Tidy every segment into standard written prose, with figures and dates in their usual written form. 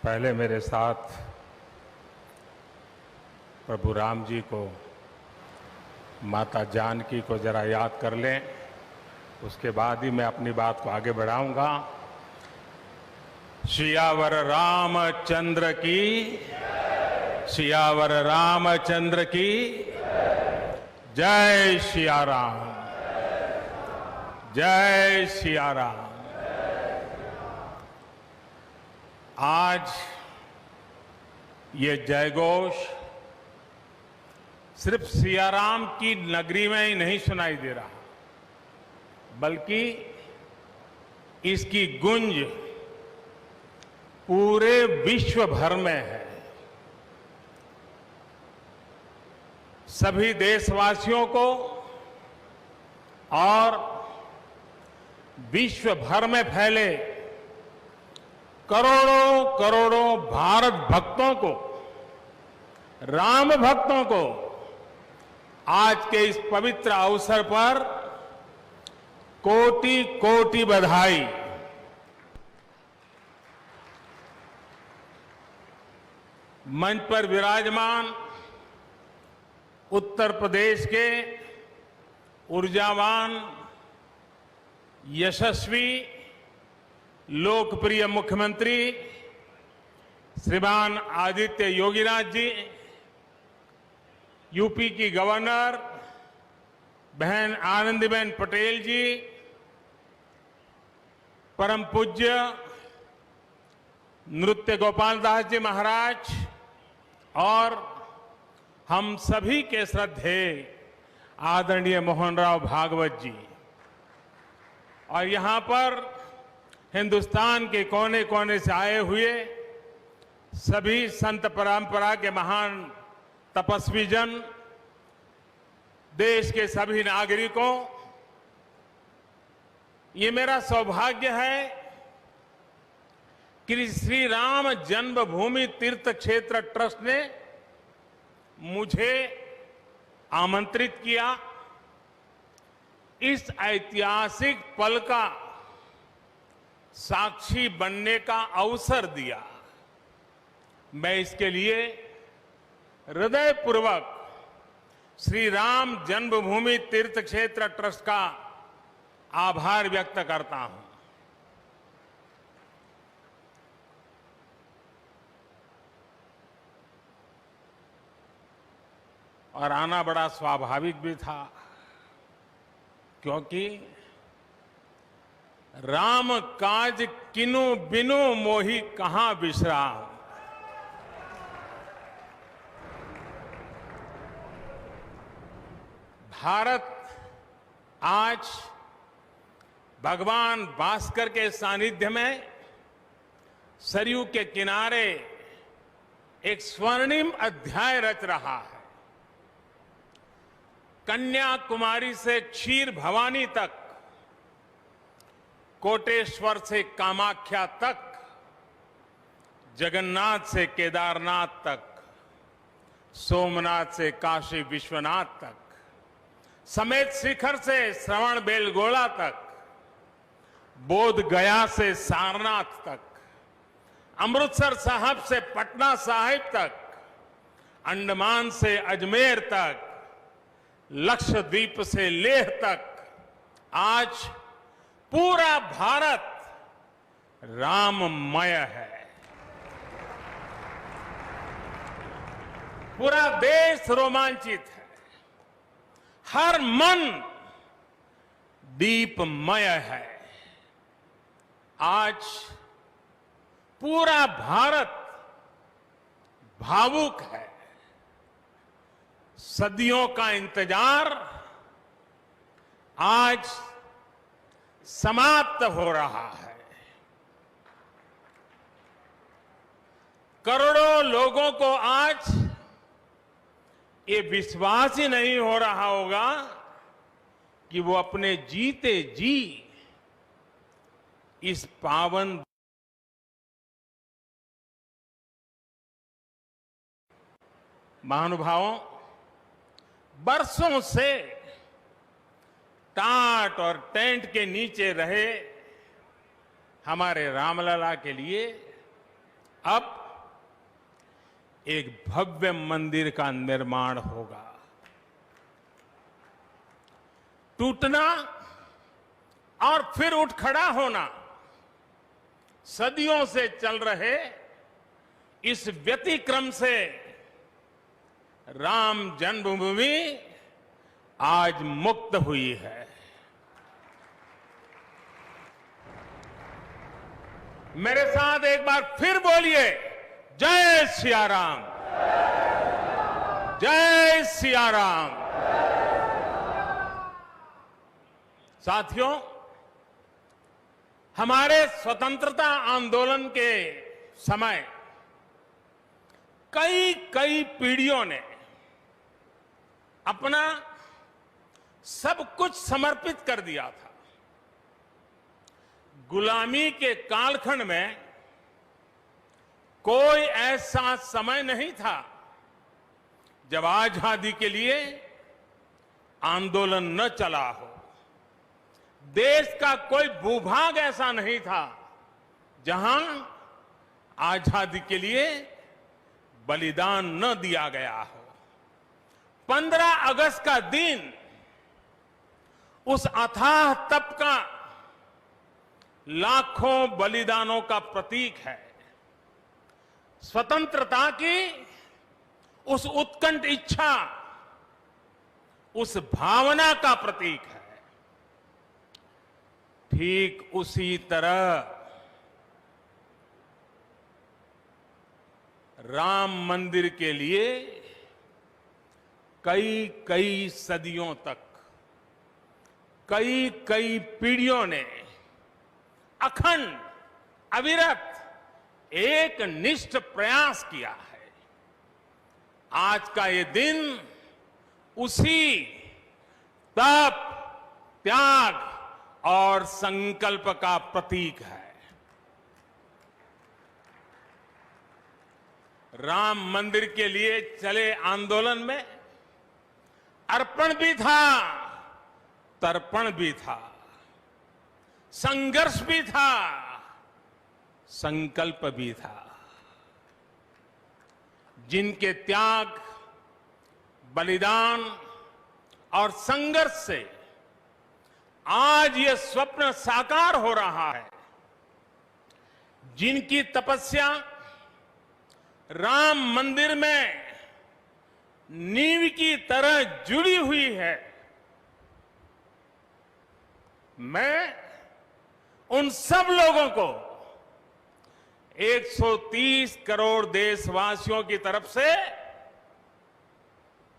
पहले मेरे साथ प्रभु राम जी को, माता जानकी को जरा याद कर लें, उसके बाद ही मैं अपनी बात को आगे बढ़ाऊंगा। सियावर रामचंद्र की, सियावर रामचंद्र की जय सिया राम, जय सिया राम। आज ये जयघोष सिर्फ सियाराम की नगरी में ही नहीं सुनाई दे रहा, बल्कि इसकी गूंज पूरे विश्व भर में है। सभी देशवासियों को और विश्व भर में फैले करोड़ों करोड़ों भारत भक्तों को, राम भक्तों को आज के इस पवित्र अवसर पर कोटि कोटि बधाई। मंच पर विराजमान उत्तर प्रदेश के ऊर्जावान, यशस्वी, लोकप्रिय मुख्यमंत्री श्रीमान आदित्य योगीनाथ जी, यूपी की गवर्नर बहन आनंदीबेन पटेल जी, परम पूज्य नृत्य गोपाल दास जी महाराज और हम सभी के श्रद्धेय आदरणीय मोहनराव भागवत जी, और यहां पर हिंदुस्तान के कोने कोने से आए हुए सभी संत परंपरा के महान तपस्वी जन, देश के सभी नागरिकों, ये मेरा सौभाग्य है कि श्री राम जन्मभूमि तीर्थ क्षेत्र ट्रस्ट ने मुझे आमंत्रित किया, इस ऐतिहासिक पल का साक्षी बनने का अवसर दिया। मैं इसके लिए हृदयपूर्वक श्री राम जन्मभूमि तीर्थ क्षेत्र ट्रस्ट का आभार व्यक्त करता हूं। और आना बड़ा स्वाभाविक भी था, क्योंकि राम काज किनु बिनु मोहि कहां बिसराम। भारत आज भगवान भास्कर के सानिध्य में सरयू के किनारे एक स्वर्णिम अध्याय रच रहा है। कन्याकुमारी से क्षीर भवानी तक, कोटेश्वर से कामाख्या तक, जगन्नाथ से केदारनाथ तक, सोमनाथ से काशी विश्वनाथ तक, समेत शिखर से श्रवण बेलगोला तक, बोध गया से सारनाथ तक, अमृतसर साहब से पटना साहिब तक, अंडमान से अजमेर तक, लक्षद्वीप से लेह तक, आज पूरा भारत राममय है। पूरा देश रोमांचित है, हर मन दीपमय है। आज पूरा भारत भावुक है। सदियों का इंतजार आज समाप्त हो रहा है। करोड़ों लोगों को आज ये विश्वास ही नहीं हो रहा होगा कि वो अपने जीते जी इस पावन महानुभावों, बरसों से टाट और टेंट के नीचे रहे हमारे रामलला के लिए अब एक भव्य मंदिर का निर्माण होगा। टूटना और फिर उठ खड़ा होना सदियों से चल रहे इस व्यतिक्रम से राम जन्मभूमि आज मुक्त हुई है। मेरे साथ एक बार फिर बोलिए, जय सिया राम, जय सिया राम। साथियों, हमारे स्वतंत्रता आंदोलन के समय कई पीढ़ियों ने अपना सब कुछ समर्पित कर दिया था। गुलामी के कालखंड में कोई ऐसा समय नहीं था जब आजादी के लिए आंदोलन न चला हो। देश का कोई भूभाग ऐसा नहीं था जहां आजादी के लिए बलिदान न दिया गया हो। 15 अगस्त का दिन उस अथाह तप का लाखों बलिदानों का प्रतीक है। स्वतंत्रता की उस उत्कंठ इच्छा, उस भावना का प्रतीक है। ठीक उसी तरह राम मंदिर के लिए कई सदियों तक कई पीढ़ियों ने अखंड अविरत एक निष्ठ प्रयास किया है। आज का ये दिन उसी तप, त्याग और संकल्प का प्रतीक है। राम मंदिर के लिए चले आंदोलन में अर्पण भी था, तर्पण भी था, संघर्ष भी था, संकल्प भी था। जिनके त्याग, बलिदान और संघर्ष से आज ये स्वप्न साकार हो रहा है, जिनकी तपस्या राम मंदिर में नींव की तरह जुड़ी हुई है, मैं उन सब लोगों को 130 करोड़ देशवासियों की तरफ से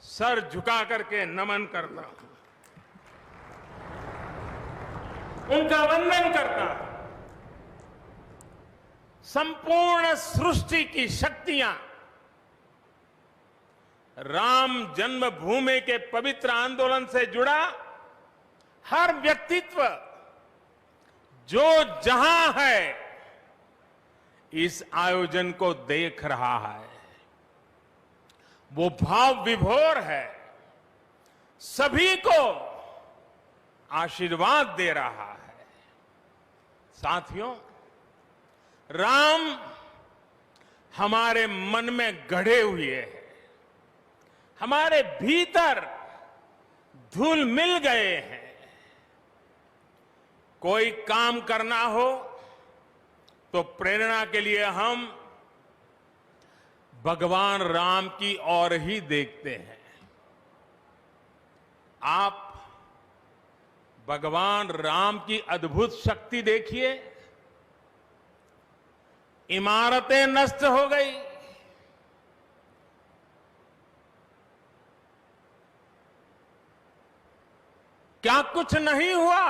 सर झुका करके नमन करता हूं, उनका वंदन करता हूं। संपूर्ण सृष्टि की शक्तियां राम जन्मभूमि के पवित्र आंदोलन से जुड़ा हर व्यक्तित्व जो जहां है इस आयोजन को देख रहा है, वो भाव विभोर है, सभी को आशीर्वाद दे रहा है। साथियों, राम हमारे मन में गढ़े हुए हैं, हमारे भीतर धुल मिल गए हैं। कोई काम करना हो तो प्रेरणा के लिए हम भगवान राम की ओर ही देखते हैं। आप भगवान राम की अद्भुत शक्ति देखिए। इमारतें नष्ट हो गई, क्या कुछ नहीं हुआ?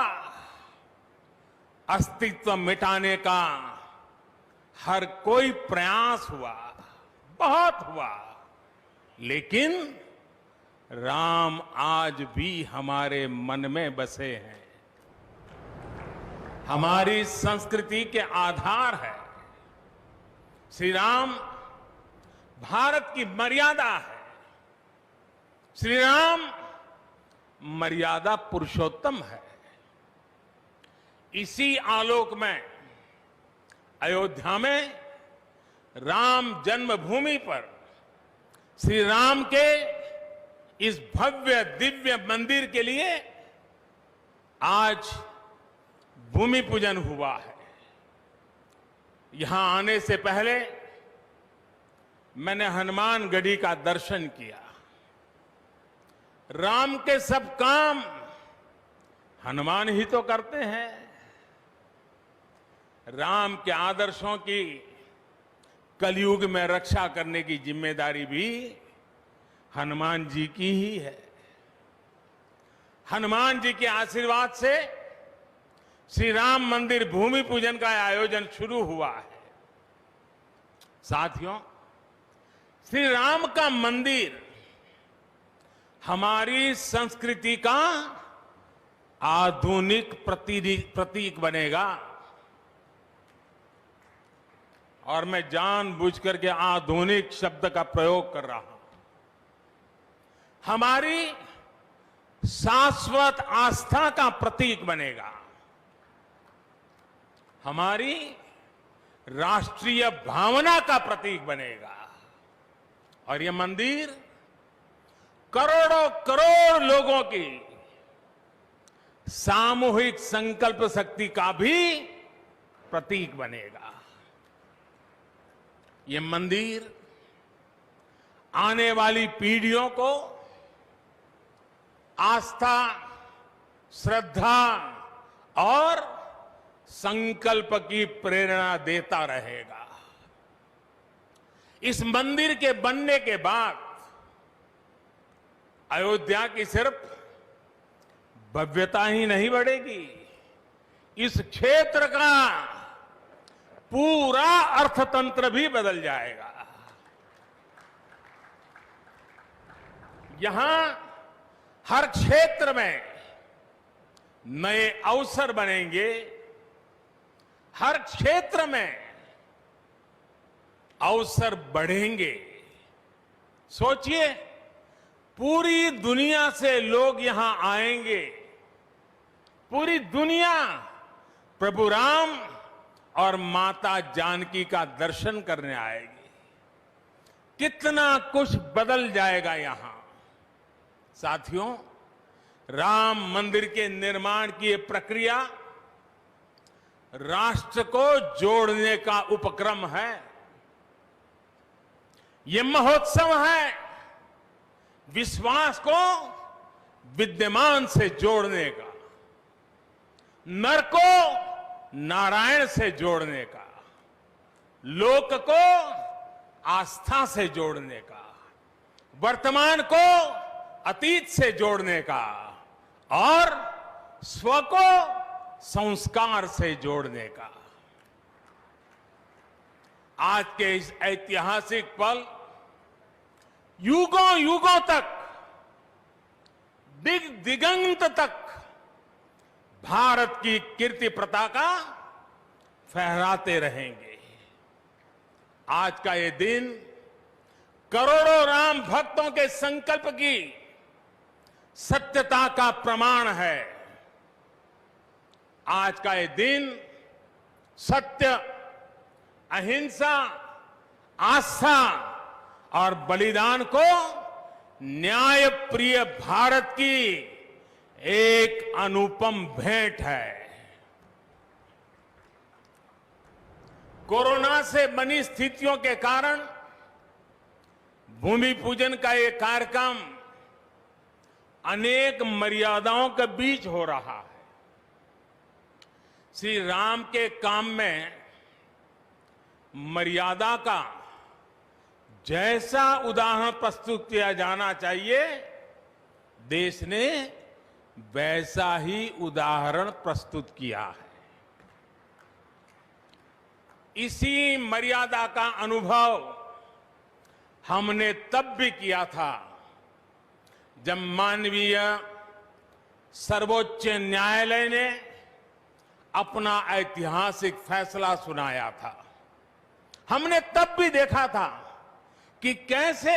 अस्तित्व मिटाने का हर कोई प्रयास हुआ, बहुत हुआ, लेकिन राम आज भी हमारे मन में बसे हैं, हमारी संस्कृति के आधार है। श्री राम भारत की मर्यादा है। श्री राम मर्यादा पुरुषोत्तम है। इसी आलोक में अयोध्या में राम जन्मभूमि पर श्री राम के इस भव्य दिव्य मंदिर के लिए आज भूमि पूजन हुआ है। यहां आने से पहले मैंने हनुमानगढ़ी का दर्शन किया। राम के सब काम हनुमान ही तो करते हैं। राम के आदर्शों की कलयुग में रक्षा करने की जिम्मेदारी भी हनुमान जी की ही है। हनुमान जी के आशीर्वाद से श्री राम मंदिर भूमि पूजन का आयोजन शुरू हुआ है। साथियों, श्री राम का मंदिर हमारी संस्कृति का आधुनिक प्रतीक बनेगा। और मैं जानबूझकर के आधुनिक शब्द का प्रयोग कर रहा हूं। हमारी शाश्वत आस्था का प्रतीक बनेगा। हमारी राष्ट्रीय भावना का प्रतीक बनेगा। और यह मंदिर करोड़ों करोड़ लोगों की सामूहिक संकल्प शक्ति का भी प्रतीक बनेगा। यह मंदिर आने वाली पीढ़ियों को आस्था, श्रद्धा और संकल्प की प्रेरणा देता रहेगा। इस मंदिर के बनने के बाद अयोध्या की सिर्फ भव्यता ही नहीं बढ़ेगी, इस क्षेत्र का पूरा अर्थतंत्र भी बदल जाएगा। यहां हर क्षेत्र में नए अवसर बनेंगे। हर क्षेत्र में अवसर बढ़ेंगे। सोचिए, पूरी दुनिया से लोग यहां आएंगे। पूरी दुनिया प्रभु राम और माता जानकी का दर्शन करने आएगी। कितना कुछ बदल जाएगा यहां। साथियों, राम मंदिर के निर्माण की ये प्रक्रिया राष्ट्र को जोड़ने का उपक्रम है। ये महोत्सव है विश्वास को विद्यमान से जोड़ने का, नर को नारायण से जोड़ने का, लोक को आस्था से जोड़ने का, वर्तमान को अतीत से जोड़ने का और स्व को संस्कार से जोड़ने का। आज के इस ऐतिहासिक पल युगों युगों तक, दिगंत तक भारत की कीर्ति पताका फहराते रहेंगे। आज का ये दिन करोड़ों राम भक्तों के संकल्प की सत्यता का प्रमाण है। आज का ये दिन सत्य, अहिंसा, आस्था और बलिदान को न्याय प्रिय भारत की एक अनुपम भेंट है। कोरोना से बनी स्थितियों के कारण भूमि पूजन का ये कार्यक्रम अनेक मर्यादाओं के बीच हो रहा है। श्री राम के काम में मर्यादा का जैसा उदाहरण प्रस्तुत किया जाना चाहिए, देश ने वैसा ही उदाहरण प्रस्तुत किया है। इसी मर्यादा का अनुभव हमने तब भी किया था जब माननीय सर्वोच्च न्यायालय ने अपना ऐतिहासिक फैसला सुनाया था। हमने तब भी देखा था कि कैसे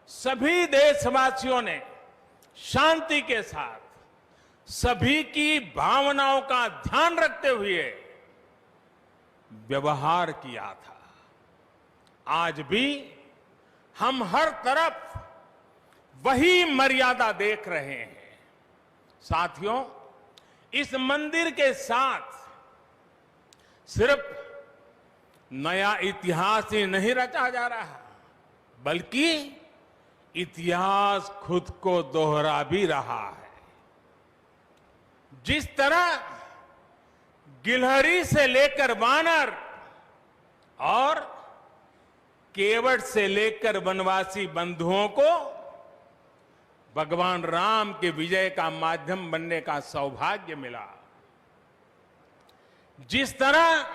सभी देशवासियों ने शांति के साथ सभी की भावनाओं का ध्यान रखते हुए व्यवहार किया था। आज भी हम हर तरफ वही मर्यादा देख रहे हैं। साथियों, इस मंदिर के साथ सिर्फ नया इतिहास ही नहीं रचा जा रहा, बल्कि इतिहास खुद को दोहरा भी रहा है। जिस तरह गिलहरी से लेकर वानर और केवट से लेकर वनवासी बंधुओं को भगवान राम के विजय का माध्यम बनने का सौभाग्य मिला, जिस तरह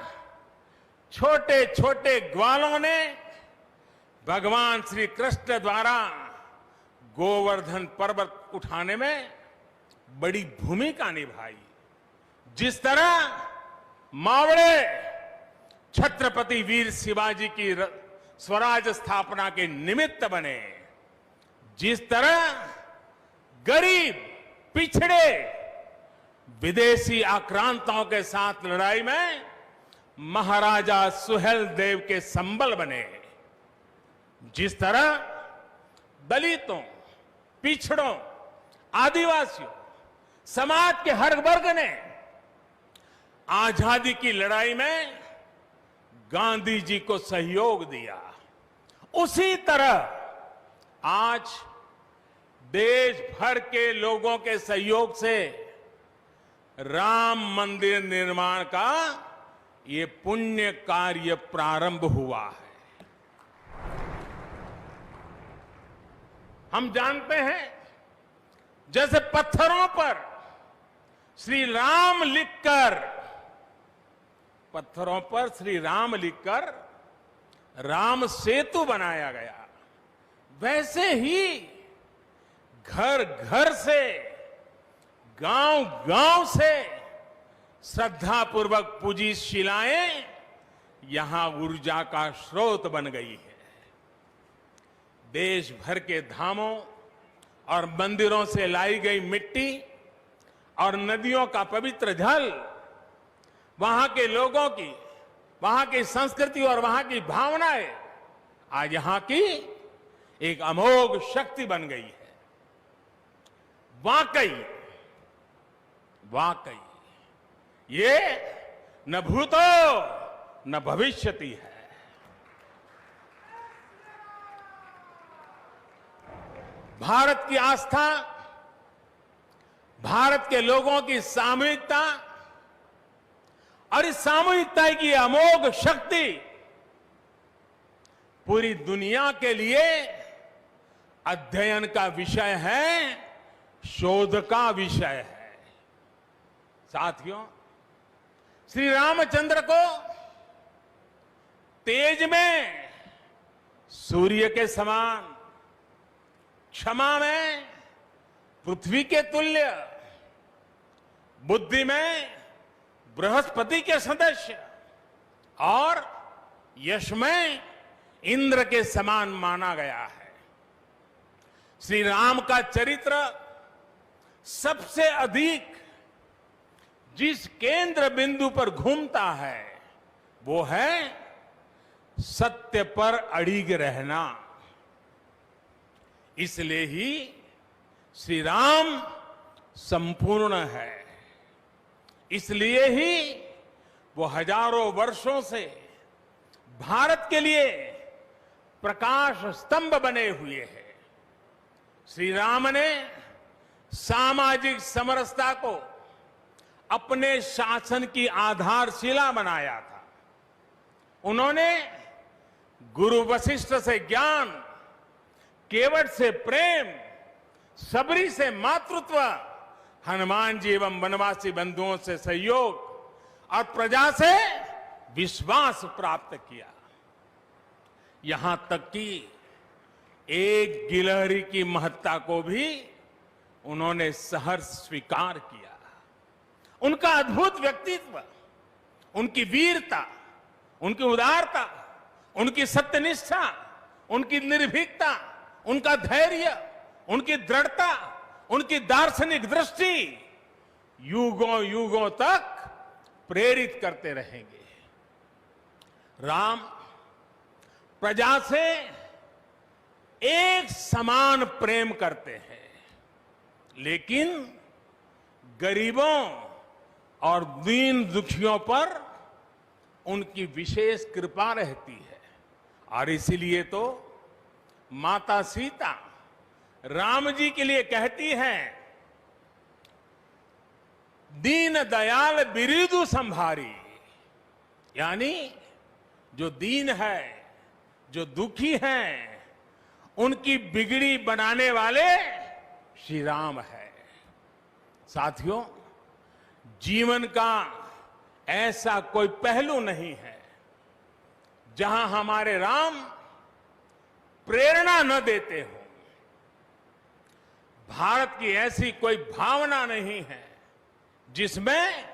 छोटे छोटे ग्वालों ने भगवान श्री कृष्ण द्वारा गोवर्धन पर्वत उठाने में बड़ी भूमिका निभाई, जिस तरह मावड़े छत्रपति वीर शिवाजी की स्वराज स्थापना के निमित्त बने, जिस तरह गरीब पिछड़े विदेशी आक्रांताओं के साथ लड़ाई में महाराजा सुहेल देव के संबल बने, जिस तरह दलितों, पिछड़ों, आदिवासियों, समाज के हर वर्ग ने आजादी की लड़ाई में गांधी जी को सहयोग दिया, उसी तरह आज देश भर के लोगों के सहयोग से राम मंदिर निर्माण का ये पुण्य कार्य प्रारंभ हुआ है। हम जानते हैं, जैसे पत्थरों पर श्री राम लिखकर राम सेतु बनाया गया, वैसे ही घर घर से, गांव गांव से श्रद्धापूर्वक पूजी शिलाएं यहां ऊर्जा का स्रोत बन गई है। देश भर के धामों और मंदिरों से लाई गई मिट्टी और नदियों का पवित्र जल वहां के लोगों की, वहां की संस्कृति और वहां की भावनाएं आज यहां की एक अमोघ शक्ति बन गई है। वाकई ये न भूतो न भविष्यति है। भारत की आस्था, भारत के लोगों की सामूहिकता और इस सामूहिकता की अमोघ शक्ति पूरी दुनिया के लिए अध्ययन का विषय है, शोध का विषय है। साथियों, श्री रामचंद्र को तेज में सूर्य के समान, क्षमा में पृथ्वी के तुल्य, बुद्धि में बृहस्पति के सदस्य और यश में इंद्र के समान माना गया है। श्री राम का चरित्र सबसे अधिक जिस केंद्र बिंदु पर घूमता है वो है सत्य पर अड़िग रहना। इसलिए ही श्री राम संपूर्ण है, इसलिए ही वो हजारों वर्षों से भारत के लिए प्रकाश स्तंभ बने हुए हैं। श्री राम ने सामाजिक समरसता को अपने शासन की आधारशिला बनाया था। उन्होंने गुरु वशिष्ठ से ज्ञान, केवट से प्रेम, सबरी से मातृत्व, हनुमान जी एवं वनवासी बंधुओं से सहयोग और प्रजा से विश्वास प्राप्त किया। यहां तक कि एक गिलहरी की महत्ता को भी उन्होंने सहर्ष स्वीकार किया। उनका अद्भुत व्यक्तित्व, उनकी वीरता, उनकी उदारता, उनकी सत्यनिष्ठा, उनकी निर्भीकता, उनका धैर्य, उनकी दृढ़ता, उनकी दार्शनिक दृष्टि युगों युगों तक प्रेरित करते रहेंगे। राम प्रजा से एक समान प्रेम करते हैं, लेकिन गरीबों और दीन दुखियों पर उनकी विशेष कृपा रहती है। और इसीलिए तो माता सीता राम जी के लिए कहती हैं, दीन दयाल बिरिदु संभारी, यानी जो दीन है, जो दुखी हैं, उनकी बिगड़ी बनाने वाले श्री राम है। साथियों, जीवन का ऐसा कोई पहलू नहीं है जहां हमारे राम प्रेरणा न देते हो। भारत की ऐसी कोई भावना नहीं है जिसमें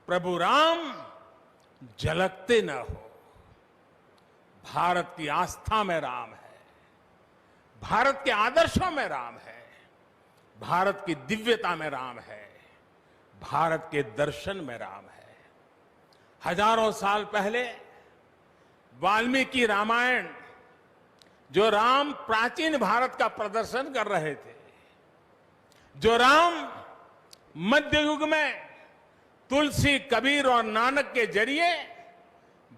प्रभु राम झलकते न हो। भारत की आस्था में राम है, भारत के आदर्शों में राम है, भारत की दिव्यता में राम है, भारत के दर्शन में राम है। हजारों साल पहले वाल्मीकि रामायण, जो राम प्राचीन भारत का प्रदर्शन कर रहे थे, जो राम मध्य युग में तुलसी, कबीर और नानक के जरिए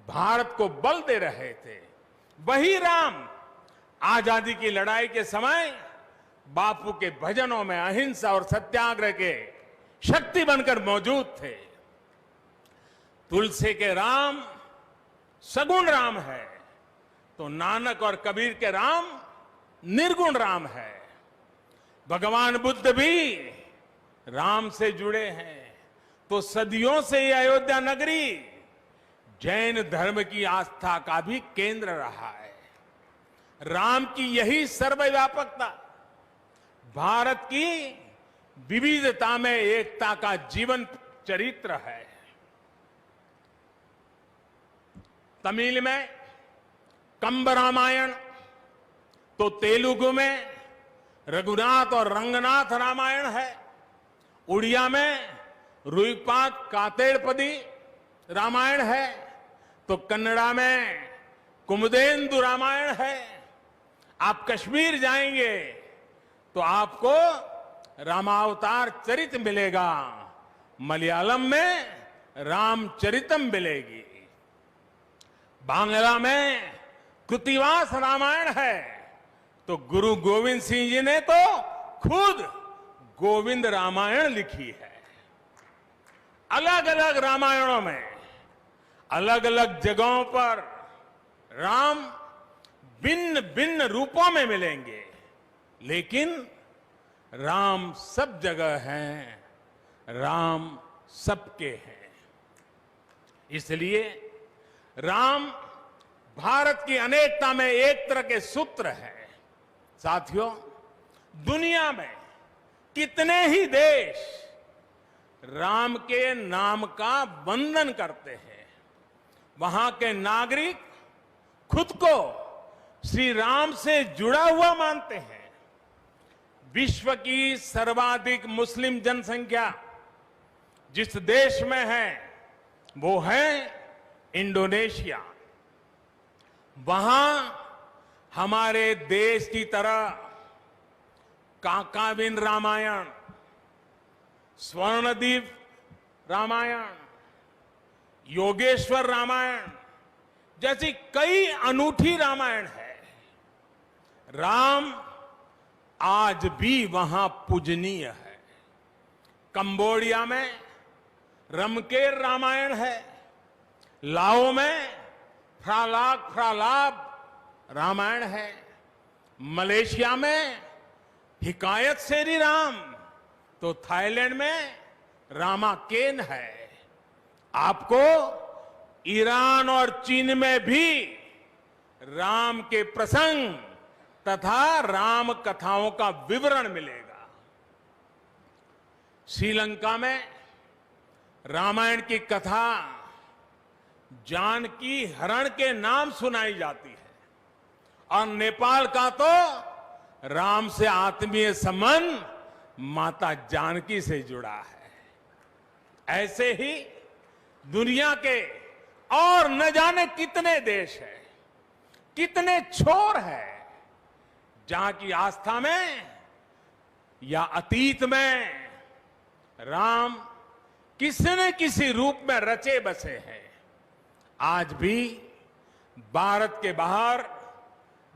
भारत को बल दे रहे थे, वही राम आजादी की लड़ाई के समय बापू के भजनों में अहिंसा और सत्याग्रह के शक्ति बनकर मौजूद थे। तुलसी के राम सगुण राम है, तो नानक और कबीर के राम निर्गुण राम है। भगवान बुद्ध भी राम से जुड़े हैं, तो सदियों से ये अयोध्या नगरी जैन धर्म की आस्था का भी केंद्र रहा है। राम की यही सर्वव्यापकता भारत की विविधता में एकता का जीवन चरित्र है। तमिल में कंब रामायण, तो तेलुगु में रघुनाथ और रंगनाथ रामायण है। उड़िया में रुईपात कातेड़पदी रामायण है, तो कन्नड़ा में कुमुदेंदु रामायण है। आप कश्मीर जाएंगे तो आपको रामावतार चरित मिलेगा, मलयालम में रामचरितम मिलेगी, बांग्ला में कृतिवास रामायण है, तो गुरु गोविंद सिंह जी ने तो खुद गोविंद रामायण लिखी है। अलग अलग रामायणों में अलग अलग जगहों पर राम भिन्न भिन्न रूपों में मिलेंगे, लेकिन राम सब जगह हैं, राम सबके हैं। इसलिए राम भारत की अनेकता में एक तरह के सूत्र है। साथियों, दुनिया में कितने ही देश राम के नाम का वंदन करते हैं, वहां के नागरिक खुद को श्री राम से जुड़ा हुआ मानते हैं। विश्व की सर्वाधिक मुस्लिम जनसंख्या जिस देश में है वो है इंडोनेशिया। वहां हमारे देश की तरह काकाविन रामायण, स्वर्णदीप रामायण, योगेश्वर रामायण जैसी कई अनूठी रामायण है। राम आज भी वहां पूजनीय है। कंबोडिया में रमकेर रामायण है, लाओ में फ्रालाब रामायण है, मलेशिया में हिकायत शेरी राम, तो थाईलैंड में रामाकेन है। आपको ईरान और चीन में भी राम के प्रसंग तथा राम कथाओं का विवरण मिलेगा। श्रीलंका में रामायण की कथा जानकी हरण के नाम सुनाई जाती है, और नेपाल का तो राम से आत्मीय संबंध माता जानकी से जुड़ा है। ऐसे ही दुनिया के और न जाने कितने देश हैं कितने छोर है जहां की आस्था में या अतीत में राम किसी न किसी रूप में रचे बसे हैं। आज भी भारत के बाहर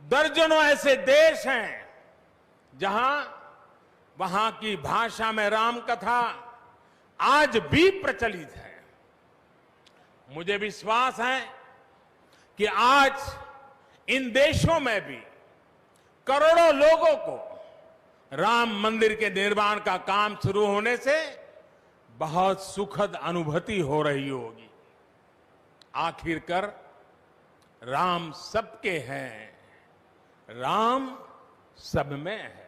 दर्जनों ऐसे देश हैं जहां वहां की भाषा में राम कथा आज भी प्रचलित है। मुझे विश्वास है कि आज इन देशों में भी करोड़ों लोगों को राम मंदिर के निर्माण का काम शुरू होने से बहुत सुखद अनुभूति हो रही होगी। आखिरकार राम सबके हैं, राम सब में है।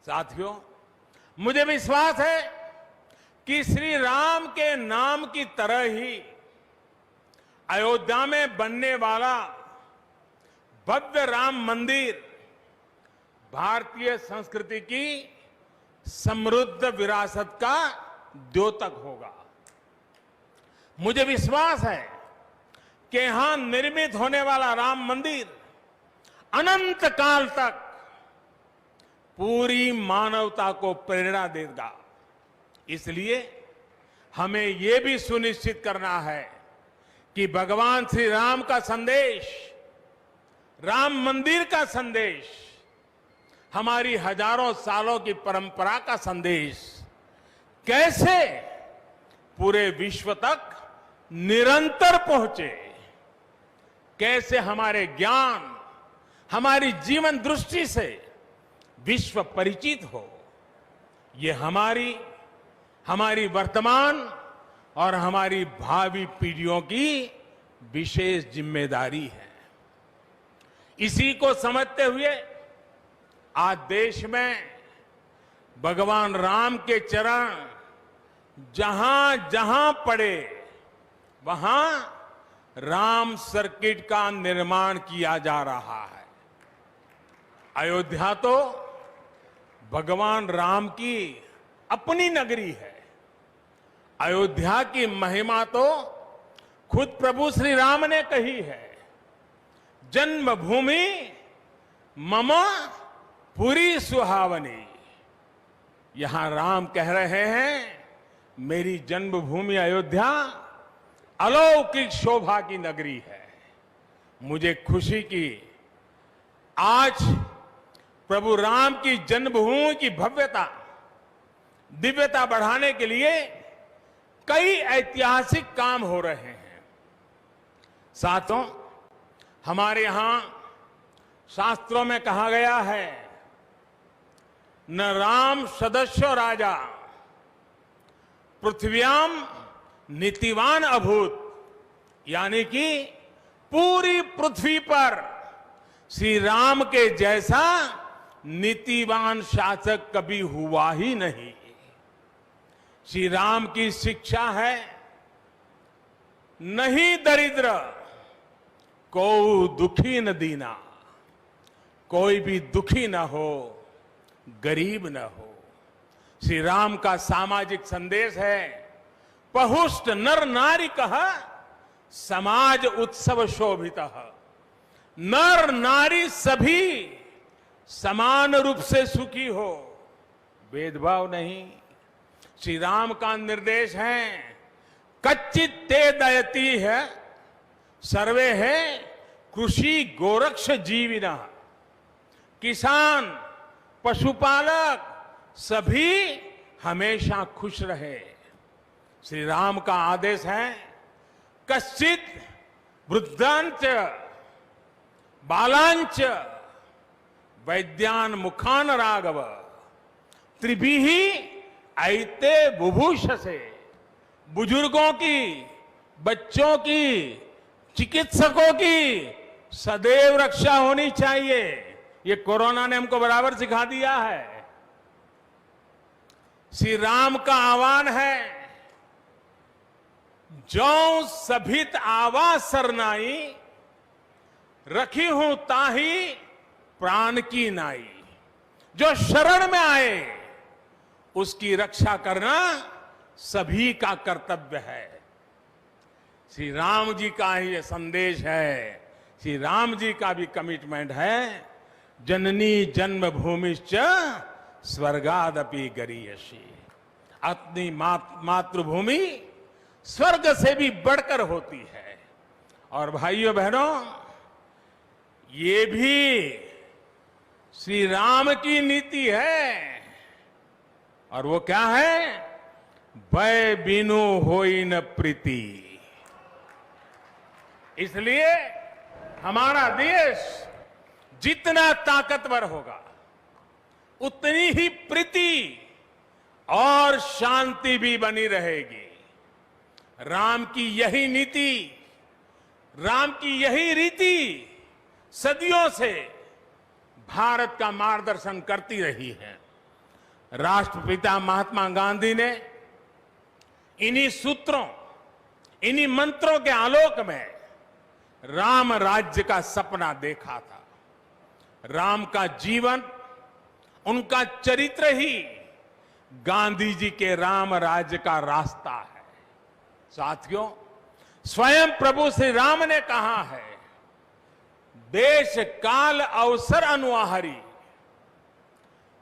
साथियों, मुझे विश्वास है कि श्री राम के नाम की तरह ही अयोध्या में बनने वाला भव्य राम मंदिर भारतीय संस्कृति की समृद्ध विरासत का द्योतक होगा। मुझे विश्वास है कि यहां निर्मित होने वाला राम मंदिर अनंत काल तक पूरी मानवता को प्रेरणा देगा। इसलिए हमें यह भी सुनिश्चित करना है कि भगवान श्री राम का संदेश, राम मंदिर का संदेश, हमारी हजारों सालों की परंपरा का संदेश कैसे पूरे विश्व तक निरंतर पहुंचे, कैसे हमारे ज्ञान, हमारी जीवन दृष्टि से विश्व परिचित हो। ये हमारी वर्तमान और हमारी भावी पीढ़ियों की विशेष जिम्मेदारी है। इसी को समझते हुए आज देश में भगवान राम के चरण जहां जहां पड़े वहां राम सर्किट का निर्माण किया जा रहा है। अयोध्या तो भगवान राम की अपनी नगरी है। अयोध्या की महिमा तो खुद प्रभु श्री राम ने कही है। जन्मभूमि मम पुरी सुहावनी। यहां राम कह रहे हैं, मेरी जन्मभूमि अयोध्या अलौकिक शोभा की नगरी है। मुझे खुशी की आज प्रभु राम की जन्मभूमि की भव्यता, दिव्यता बढ़ाने के लिए कई ऐतिहासिक काम हो रहे हैं। साथों, हमारे यहां शास्त्रों में कहा गया है, न राम सदस्यो राजा पृथ्व्याम नीतिवान अभूत। यानी कि पूरी पृथ्वी पर श्री राम के जैसा नीतिवान शासक कभी हुआ ही नहीं। श्री राम की शिक्षा है, नहीं दरिद्र को दुखी न दीना। कोई भी दुखी न हो, गरीब न हो। श्री राम का सामाजिक संदेश है, पहुष्ट नर नारी कह समाज उत्सव शोभित। नर नारी सभी समान रूप से सुखी हो, भेदभाव नहीं। श्री राम का निर्देश है, कच्चित ते दयती है सर्वे है कृषि गोरक्ष जीविना। किसान, पशुपालक सभी हमेशा खुश रहे। श्री राम का आदेश है, कश्चित वृद्धांच बालांच वैद्यान मुखान राघव त्रिभिही ऐते बुभूष से। बुजुर्गों की, बच्चों की, चिकित्सकों की सदैव रक्षा होनी चाहिए। ये कोरोना ने हमको बराबर सिखा दिया है। श्री राम का आह्वान है, जो सभित आवा सरनाई रखी हूं ताही प्राण की नाई। जो शरण में आए उसकी रक्षा करना सभी का कर्तव्य है। श्री राम जी का ही यह संदेश है श्री राम जी का भी कमिटमेंट है, जननी जन्मभूमिश्च स्वर्गादपि गरीयसी। अपनी मातृभूमि स्वर्ग से भी बढ़कर होती है। और भाइयों बहनों, ये भी श्री राम की नीति है। और वो क्या है? भय बिनु होई न प्रीति। इसलिए हमारा देश जितना ताकतवर होगा, उतनी ही प्रीति और शांति भी बनी रहेगी। राम की यही नीति, राम की यही रीति सदियों से भारत का मार्गदर्शन करती रही है। राष्ट्रपिता महात्मा गांधी ने इन्हीं सूत्रों, इन्हीं मंत्रों के आलोक में राम राज्य का सपना देखा था। राम का जीवन, उनका चरित्र ही गांधी जी के राम राज्य का रास्ता है। साथियों, स्वयं प्रभु श्री राम ने कहा है, देश काल अवसर अनुआहारी,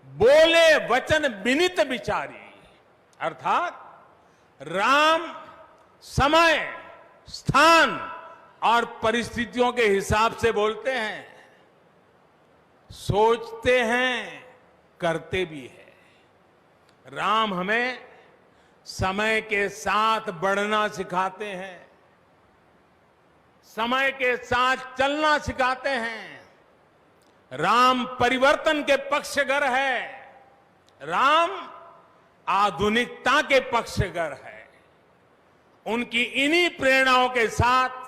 बोले वचन विनित विचारी। अर्थात राम समय, स्थान और परिस्थितियों के हिसाब से बोलते हैं, सोचते हैं, करते भी है। राम हमें समय के साथ बढ़ना सिखाते हैं, समय के साथ चलना सिखाते हैं। राम परिवर्तन के पक्षगर है, राम आधुनिकता के पक्षगर है। उनकी इन्हीं प्रेरणाओं के साथ,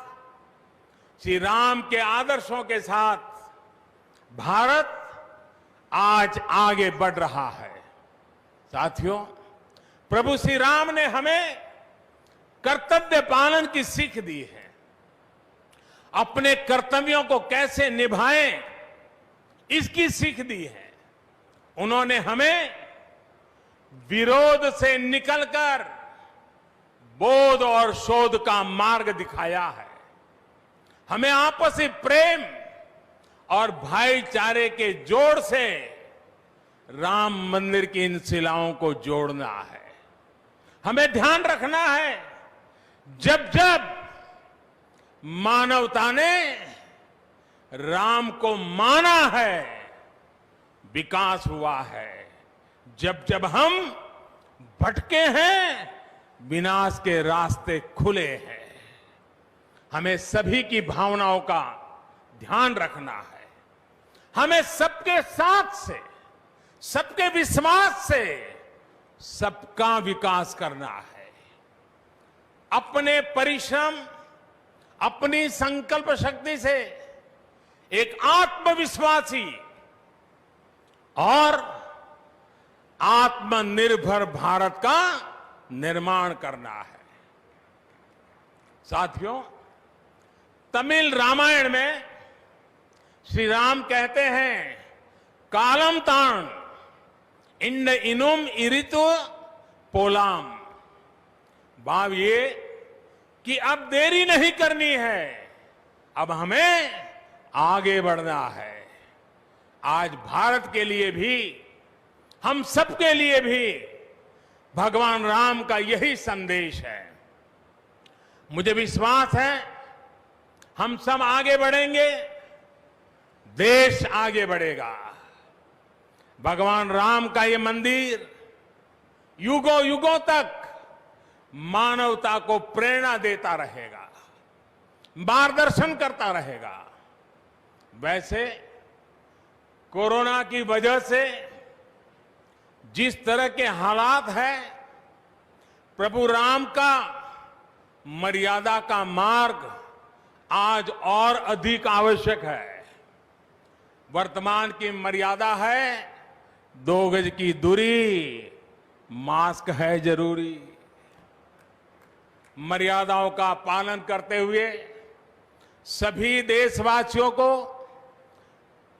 श्री राम के आदर्शों के साथ भारत आज आगे बढ़ रहा है। साथियों, प्रभु श्री राम ने हमें कर्तव्य पालन की सीख दी है। अपने कर्तव्यों को कैसे निभाएं, इसकी सीख दी है। उन्होंने हमें विरोध से निकलकर बोध और शोध का मार्ग दिखाया है। हमें आपसी प्रेम और भाईचारे के जोड़ से राम मंदिर की इन शिलाओं को जोड़ना है। हमें ध्यान रखना है, जब जब मानवता ने राम को माना है, विकास हुआ है। जब जब हम भटके हैं, विनाश के रास्ते खुले हैं। हमें सभी की भावनाओं का ध्यान रखना है। हमें सबके साथ से, सबके विश्वास से सबका विकास करना है। अपने परिश्रम, अपनी संकल्प शक्ति से एक आत्मविश्वासी और आत्मनिर्भर भारत का निर्माण करना है। साथियों, तमिल रामायण में श्री राम कहते हैं, कालम तान इंड इनुम इरितु पोलाम। भाव ये कि अब देरी नहीं करनी है, अब हमें आगे बढ़ना है। आज भारत के लिए भी, हम सबके लिए भी भगवान राम का यही संदेश है। मुझे विश्वास है, हम सब आगे बढ़ेंगे, देश आगे बढ़ेगा। भगवान राम का ये मंदिर युगों युगों तक मानवता को प्रेरणा देता रहेगा, मार्गदर्शन करता रहेगा। वैसे कोरोना की वजह से जिस तरह के हालात हैं, प्रभु राम का मर्यादा का मार्ग आज और अधिक आवश्यक है। वर्तमान की मर्यादा है 2 गज की दूरी, मास्क है जरूरी। मर्यादाओं का पालन करते हुए सभी देशवासियों को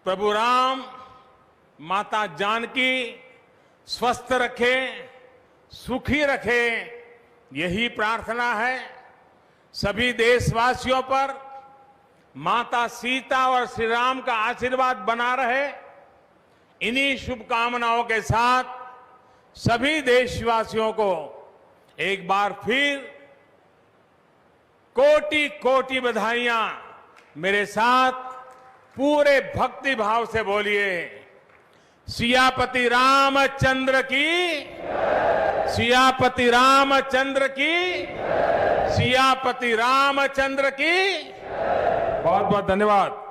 प्रभु राम, माता जानकी स्वस्थ रखें, सुखी रखें, यही प्रार्थना है। सभी देशवासियों पर माता सीता और श्री राम का आशीर्वाद बना रहे, इन्हीं शुभकामनाओं के साथ सभी देशवासियों को एक बार फिर कोटि कोटि बधाइयां। मेरे साथ पूरे भक्ति भाव से बोलिए, सियापति रामचंद्र की, सियापति रामचंद्र की, सियापति रामचंद्र की। बहुत बहुत धन्यवाद।